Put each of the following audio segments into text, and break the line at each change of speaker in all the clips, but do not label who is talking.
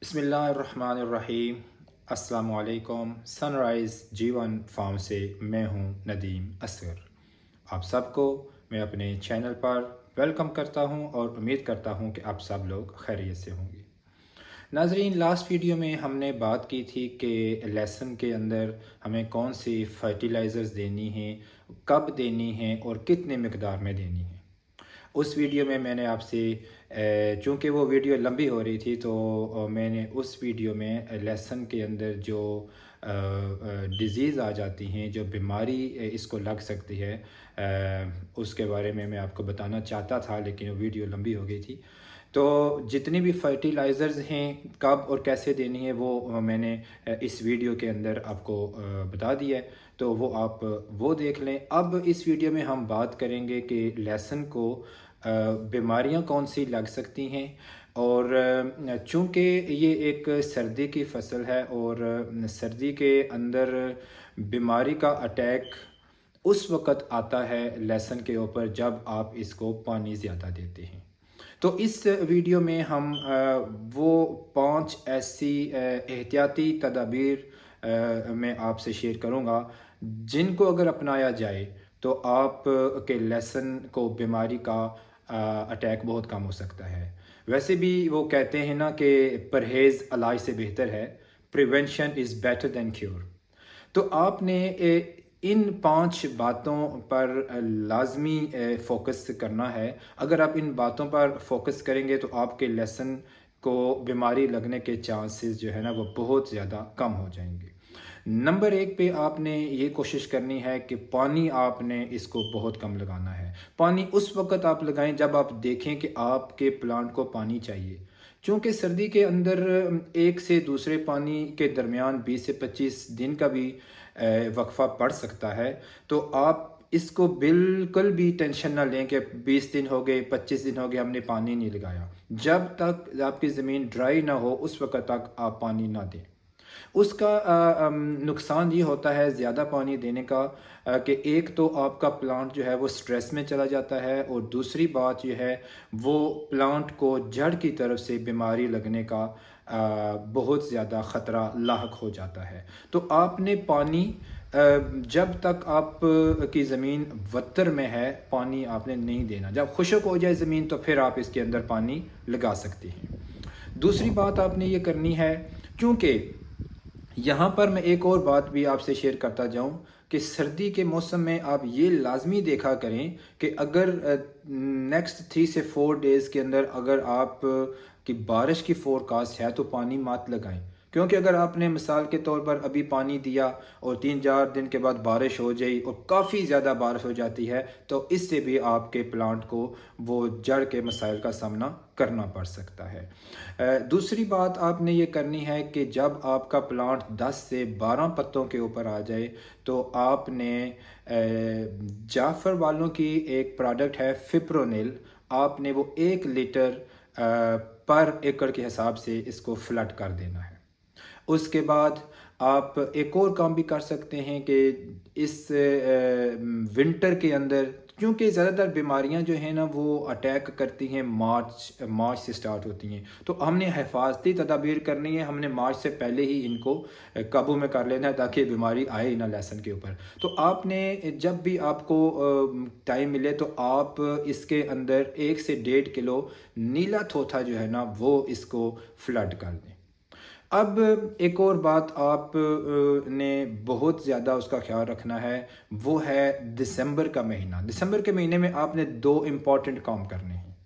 बिस्मिल्लाहिर्रहमानिर्रहीम। अस्सलामु अलैकुम। सनराइज़ जीवन फार्म से मैं हूं नदीम असगर। आप सबको मैं अपने चैनल पर वेलकम करता हूं और उम्मीद करता हूं कि आप सब लोग खैरियत से होंगे। नाजरीन, लास्ट वीडियो में हमने बात की थी कि लेसन के अंदर हमें कौन सी फर्टिलाइज़र्स देनी है, कब देनी है और कितने मकदार में देनी है। उस वीडियो में मैंने आपसे, चूँकि वो वीडियो लंबी हो रही थी, तो मैंने उस वीडियो में लेसन के अंदर जो डिज़ीज़ आ जाती हैं, जो बीमारी इसको लग सकती है, उसके बारे में मैं आपको बताना चाहता था, लेकिन वो वीडियो लंबी हो गई थी। तो जितनी भी फर्टिलाइज़र्स हैं कब और कैसे देनी है वो मैंने इस वीडियो के अंदर आपको बता दिया है, तो वो आप वो देख लें। अब इस वीडियो में हम बात करेंगे कि लहसुन को बीमारियां कौन सी लग सकती हैं, और चूँकि ये एक सर्दी की फसल है और सर्दी के अंदर बीमारी का अटैक उस वक़्त आता है लहसुन के ऊपर जब आप इसको पानी ज़्यादा देते हैं। तो इस वीडियो में हम वो 5 ऐसी एहतियाती तदाबीर मैं आपसे शेयर करूँगा, जिनको अगर अपनाया जाए तो आप के लहसुन को बीमारी का अटैक बहुत कम हो सकता है। वैसे भी वो कहते हैं ना कि परहेज़ इलाज से बेहतर है, prevention is better than cure. तो आपने इन 5 बातों पर लाज़मी फ़ोकस करना है। अगर आप इन बातों पर फ़ोकस करेंगे तो आपके लहसुन को बीमारी लगने के चांसेस जो है ना वो बहुत ज़्यादा कम हो जाएंगे। नंबर 1 पे आपने ये कोशिश करनी है कि पानी आपने इसको बहुत कम लगाना है। पानी उस वक़्त आप लगाएं जब आप देखें कि आपके प्लांट को पानी चाहिए। चूँकि सर्दी के अंदर एक से दूसरे पानी के दरमियान 20 से 25 दिन का भी वक्फ़ा पड़ सकता है। तो आप इसको बिल्कुल भी टेंशन ना लें कि 20 दिन हो गए, 25 दिन हो गए, हमने पानी नहीं लगाया। जब तक आपकी ज़मीन ड्राई ना हो उस वक़्त तक आप पानी ना दें। उसका नुकसान ये होता है ज़्यादा पानी देने का, कि एक तो आपका प्लांट जो है वो स्ट्रेस में चला जाता है, और दूसरी बात ये है वो प्लांट को जड़ की तरफ से बीमारी लगने का बहुत ज़्यादा ख़तरा लाहक हो जाता है। तो आपने पानी जब तक आप की ज़मीन वत्तर में है पानी आपने नहीं देना। जब खुश्क हो जाए ज़मीन तो फिर आप इसके अंदर पानी लगा सकते हैं। दूसरी बात आपने ये करनी है, क्योंकि यहाँ पर मैं एक और बात भी आपसे शेयर करता जाऊँ कि सर्दी के मौसम में आप ये लाजमी देखा करें कि अगर नेक्स्ट 3 से 4 डेज़ के अंदर अगर आप की बारिश की फोरकास्ट है तो पानी मत लगाएं। क्योंकि अगर आपने मिसाल के तौर पर अभी पानी दिया और 3-4 दिन के बाद बारिश हो जाए और काफ़ी ज़्यादा बारिश हो जाती है, तो इससे भी आपके प्लांट को वो जड़ के मसाइल का सामना करना पड़ सकता है। दूसरी बात आपने ये करनी है कि जब आपका प्लांट 10 से 12 पत्तों के ऊपर आ जाए तो आपने जाफर वालों की एक प्रोडक्ट है फिप्रोनिल, आपने वो 1 लीटर पर एकड़ के हिसाब से इसको फ्लड कर देना है। उसके बाद आप एक और काम भी कर सकते हैं कि इस विंटर के अंदर, क्योंकि ज़्यादातर बीमारियां जो हैं ना वो अटैक करती हैं मार्च से स्टार्ट होती हैं, तो हमने हिफाजती तदाबीर करनी है। हमने मार्च से पहले ही इनको काबू में कर लेना है ताकि बीमारी आए ना लहसुन के ऊपर। तो आपने जब भी आपको टाइम मिले तो आप इसके अंदर 1 से 1.5 किलो नीला थोथा जो है ना वो इसको फ्लड कर दें। अब एक और बात आप ने बहुत ज़्यादा उसका ख्याल रखना है, वो है दिसंबर का महीना। दिसंबर के महीने में आपने 2 इम्पॉर्टेंट काम करने हैं।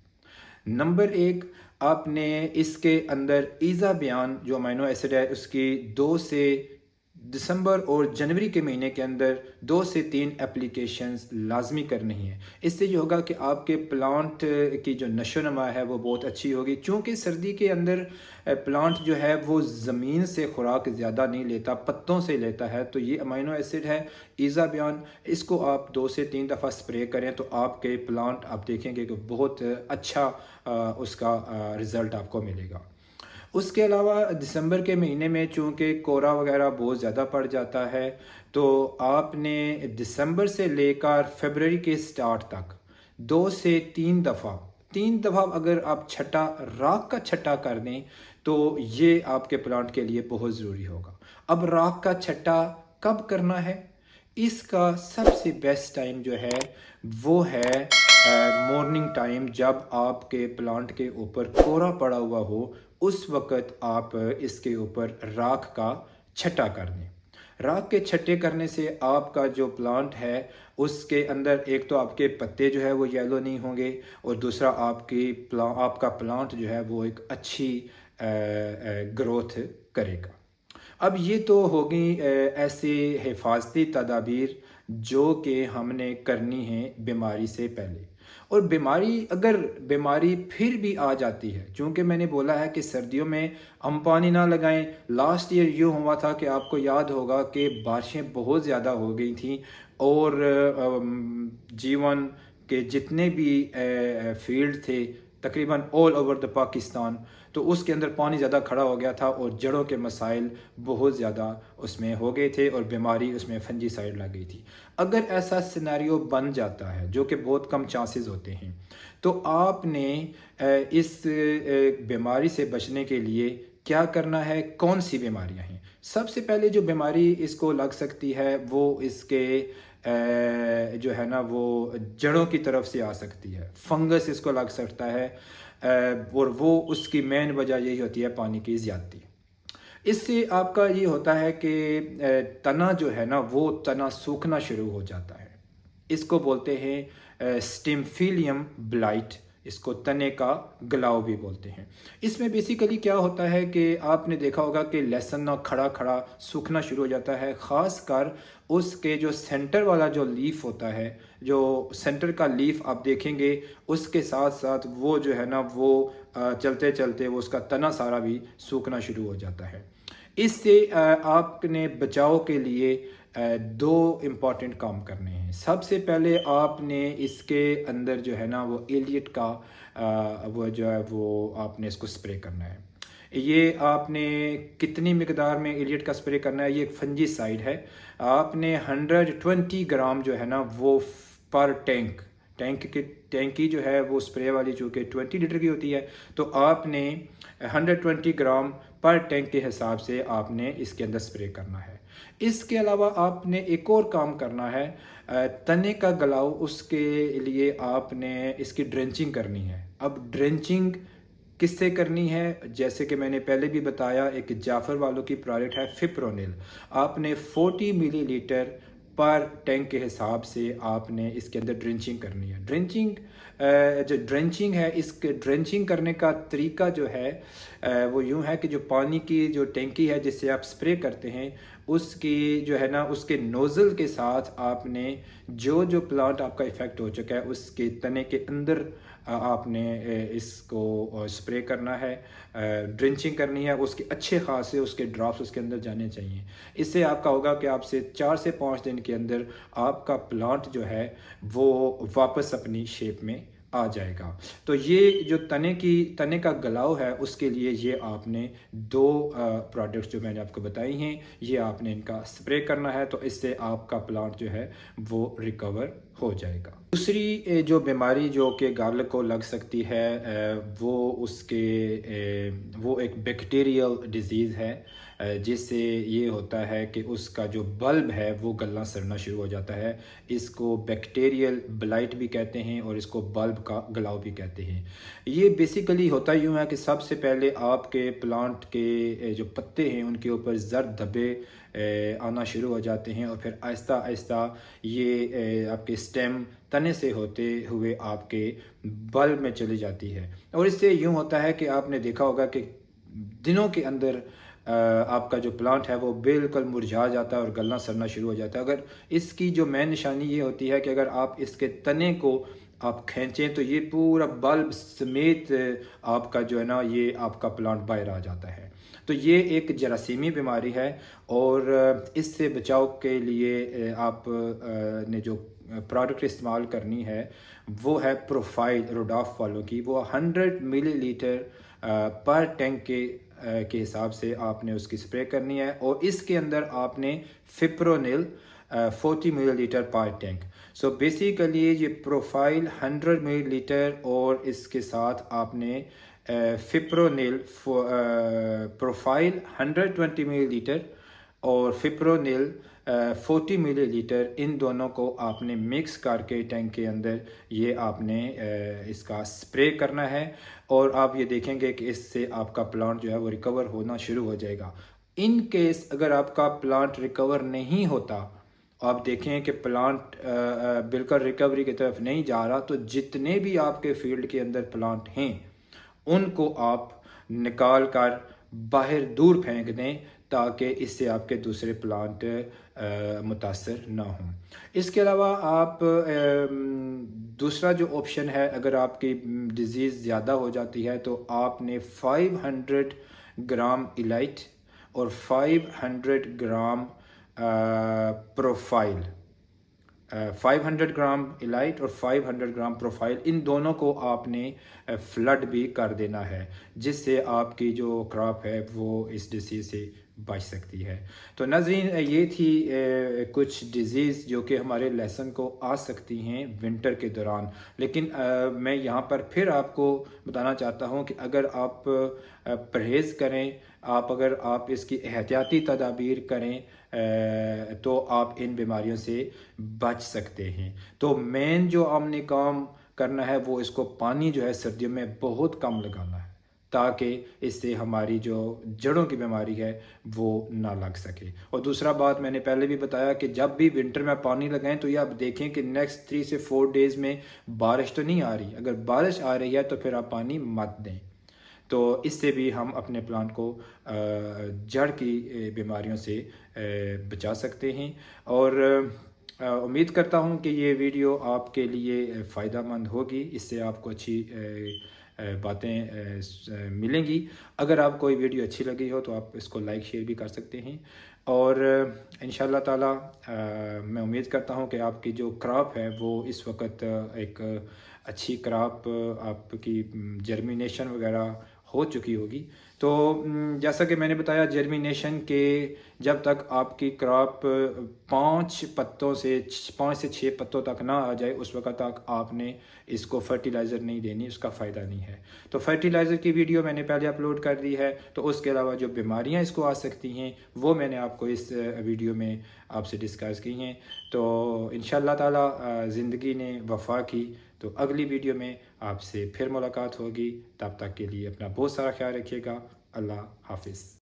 नंबर 1, आपने इसके अंदर ईज़ा बयान जो अमीनो एसिड है उसकी 2 से दिसंबर और जनवरी के महीने के अंदर 2 से 3 एप्लीकेशंस लाजमी करनी है। इससे ये होगा कि आपके प्लांट की जो नशोनमा है वो बहुत अच्छी होगी। चूँकि सर्दी के अंदर प्लांट जो है वो ज़मीन से खुराक ज़्यादा नहीं लेता, पत्तों से लेता है। तो ये अमीनो एसिड है ईज़ा बयान, इसको आप 2 से 3 दफ़ा स्प्रे करें तो आपके प्लांट आप देखेंगे कि बहुत अच्छा उसका रिज़ल्ट आपको मिलेगा। उसके अलावा दिसंबर के महीने में चूँकि कोहरा वगैरह बहुत ज़्यादा पड़ जाता है, तो आपने दिसंबर से लेकर फरवरी के स्टार्ट तक 2 से 3 दफ़ा अगर आप छटा राख का छटा कर दें तो ये आपके प्लांट के लिए बहुत ज़रूरी होगा। अब राख का छट्टा कब करना है? इसका सबसे बेस्ट टाइम जो है वो है मॉर्निंग टाइम, जब आपके प्लांट के ऊपर कोहरा पड़ा हुआ हो उस वक़्त आप इसके ऊपर राख का छट्टा कर दें। राख के छट्टे करने से आपका जो प्लांट है उसके अंदर एक तो आपके पत्ते जो है वो येलो नहीं होंगे, और दूसरा आपका प्लांट जो है वो एक अच्छी ग्रोथ करेगा। अब ये तो होगी ऐसे हिफाजती तदाबीर जो कि हमने करनी है बीमारी से पहले। और अगर बीमारी फिर भी आ जाती है, चूँकि मैंने बोला है कि सर्दियों में हम पानी ना लगाएं। लास्ट ईयर यूँ हुआ था कि आपको याद होगा कि बारिशें बहुत ज़्यादा हो गई थी, और जीवन के जितने भी फील्ड थे तकरीबन ऑल ओवर द पाकिस्तान, तो उसके अंदर पानी ज़्यादा खड़ा हो गया था और जड़ों के मसाइल बहुत ज़्यादा उसमें हो गए थे और बीमारी उसमें फंजीसाइड लग गई थी। अगर ऐसा सिनेरियो बन जाता है, जो कि बहुत कम चांसेस होते हैं, तो आपने इस बीमारी से बचने के लिए क्या करना है? कौन सी बीमारियां हैं? सबसे पहले जो बीमारी इसको लग सकती है वो इसके जो है ना वो जड़ों की तरफ से आ सकती है। फंगस इसको लग सकता है, और वो उसकी मेन वजह यही होती है पानी की ज़्यादती। इससे आपका ये होता है कि तना जो है ना वो तना सूखना शुरू हो जाता है। इसको बोलते हैं स्टिम्फिलियम ब्लाइट, इसको तने का गलाव भी बोलते हैं। इसमें बेसिकली क्या होता है कि आपने देखा होगा कि लहसुन ना खड़ा खड़ा सूखना शुरू हो जाता है, ख़ास कर उसके जो सेंटर वाला जो लीफ होता है, जो सेंटर का लीफ आप देखेंगे उसके साथ साथ वो जो है ना वो चलते चलते वो उसका तना सारा भी सूखना शुरू हो जाता है। इससे आपने बचाव के लिए दो इम्पॉर्टेंट काम करने हैं। सबसे पहले आपने इसके अंदर जो है ना वो एलियट का वो जो है वो आपने इसको स्प्रे करना है। ये आपने कितनी मिकदार में एलियट का स्प्रे करना है? ये एक फंजीसाइड है। आपने 120 ग्राम जो है ना वो पर टैंकी जो है वो स्प्रे वाली, चूँकि 20 लीटर की होती है, तो आपने 120 ग्राम पर टैंक के हिसाब से आपने इसके अंदर स्प्रे करना है। इसके अलावा आपने एक और काम करना है, तने का गलाव, उसके लिए आपने इसकी ड्रेंचिंग करनी है। अब ड्रेंचिंग किससे करनी है? जैसे कि मैंने पहले भी बताया, एक जाफर वालों की प्रोडक्ट है फिप्रोनिल। आपने 40 मिलीलीटर पर टैंक के हिसाब से आपने इसके अंदर ड्रेंचिंग करनी है। जो ड्रेंचिंग है, इस ड्रेंचिंग करने का तरीका जो है वो यूँ है कि जो पानी की जो टैंकी है जिससे आप स्प्रे करते हैं, उसकी जो है ना उसके नोज़ल के साथ आपने जो प्लांट आपका इफ़ेक्ट हो चुका है उसके तने के अंदर आपने इसको स्प्रे करना है, ड्रेंचिंग करनी है। उसके अच्छे खासे उसके ड्रॉप्स उसके अंदर जाने चाहिए। इससे आपका होगा कि आपसे 4 से 5 दिन के अंदर आपका प्लांट जो है वो वापस अपनी शेप में आ जाएगा। तो ये जो तने का गलाव है उसके लिए ये आपने दो प्रोडक्ट्स जो मैंने आपको बताई हैं, ये आपने इनका स्प्रे करना है, तो इससे आपका प्लांट जो है वो रिकवर हो जाएगा। दूसरी जो बीमारी जो कि गार्लिक को लग सकती है वो एक बैक्टीरियल डिजीज़ है, जिससे ये होता है कि उसका जो बल्ब है वो गलना सड़ना शुरू हो जाता है। इसको बैक्टीरियल ब्लाइट भी कहते हैं और इसको बल्ब का गलाव भी कहते हैं। ये बेसिकली होता यूँ है कि सबसे पहले आपके प्लांट के जो पत्ते हैं उनके ऊपर जर्द धब्बे आना शुरू हो जाते हैं, और फिर आहिस्ता आहिस्ता ये आपके स्टेम तने से होते हुए आपके बल्ब में चली जाती है। और इससे यूँ होता है कि आपने देखा होगा कि दिनों के अंदर आपका जो प्लांट है वो बिल्कुल मुरझा जाता है और गलना सड़ना शुरू हो जाता है। अगर इसकी जो मेन निशानी ये होती है कि अगर आप इसके तने को आप खींचें तो ये पूरा बल्ब समेत आपका जो है ना ये आपका प्लांट बाहर आ जाता है। तो ये एक जरासीमी बीमारी है, और इससे बचाव के लिए आप ने जो प्रोडक्ट इस्तेमाल करनी है वो है प्रोफाइल रोडॉफ वालों की। वो 100 मिलीलीटर पर टैंक के हिसाब से आपने उसकी स्प्रे करनी है, और इसके अंदर आपने फिप्रोनिल 40 मिलीलीटर पर टैंक। सो बेसिकली ये प्रोफाइल 100 मिलीलीटर और इसके साथ आपने फिप्रोनिल प्रोफाइल 120 मिलीलीटर और फिप्रोनिल 40 मिलीलीटर, इन दोनों को आपने मिक्स करके टैंक के अंदर ये आपने इसका स्प्रे करना है। और आप ये देखेंगे कि इससे आपका प्लांट जो है वो रिकवर होना शुरू हो जाएगा। इन केस अगर आपका प्लांट रिकवर नहीं होता, आप देखें कि प्लांट बिल्कुल रिकवरी की तरफ नहीं जा रहा, तो जितने भी आपके फील्ड के अंदर प्लांट हैं उनको आप निकाल कर बाहर दूर फेंक दें, ताकि इससे आपके दूसरे प्लांट मुतासर ना हों। इसके अलावा आप दूसरा जो ऑप्शन है, अगर आपकी डिज़ीज़ ज़्यादा हो जाती है तो आपने 500 ग्राम इलाइट और 500 ग्राम प्रोफाइल 500 ग्राम इलाइट और 500 ग्राम प्रोफाइल, इन दोनों को आपने फ्लड भी कर देना है, जिससे आपकी जो क्रॉप है वो इस डिसीज़ से बच सकती है। तो नाज़रीन, ये थी कुछ डिज़ीज़ जो कि हमारे लेसन को आ सकती हैं विंटर के दौरान। लेकिन मैं यहाँ पर फिर आपको बताना चाहता हूँ कि अगर आप परहेज़ करें, अगर आप इसकी एहतियाती तदाबीर करें, तो आप इन बीमारियों से बच सकते हैं। तो मेन जो हमने काम करना है वो इसको पानी जो है सर्दियों में बहुत कम लगाना है, ताकि इससे हमारी जो जड़ों की बीमारी है वो ना लग सके। और दूसरा बात मैंने पहले भी बताया कि जब भी विंटर में पानी लगाएं तो ये आप देखें कि नेक्स्ट 3 से 4 डेज़ में बारिश तो नहीं आ रही। अगर बारिश आ रही है तो फिर आप पानी मत दें। तो इससे भी हम अपने प्लांट को जड़ की बीमारियों से बचा सकते हैं। और उम्मीद करता हूँ कि ये वीडियो आपके लिए फ़ायदेमंद होगी, इससे आपको अच्छी बातें मिलेंगी। अगर आपको ये वीडियो अच्छी लगी हो तो आप इसको लाइक शेयर भी कर सकते हैं। और इंशाल्लाह ताला मैं उम्मीद करता हूँ कि आपकी जो क्रॉप है वो इस वक्त एक अच्छी क्रॉप, आपकी जर्मिनेशन वगैरह हो चुकी होगी। तो जैसा कि मैंने बताया, जर्मिनेशन के जब तक आपकी क्रॉप 5 से 6 पत्तों तक ना आ जाए, उस वक्त तक आपने इसको फर्टिलाइज़र नहीं देनी, उसका फ़ायदा नहीं है। तो फर्टिलाइज़र की वीडियो मैंने पहले अपलोड कर दी है। तो उसके अलावा जो बीमारियां इसको आ सकती हैं वो मैंने आपको इस वीडियो में आपसे डिस्कस की हैं। तो इंशाल्लाह ताला ज़िंदगी ने वफ़ा की तो अगली वीडियो में आपसे फिर मुलाकात होगी। तब तक के लिए अपना बहुत सारा ख्याल रखिएगा। अल्लाह हाफिज़।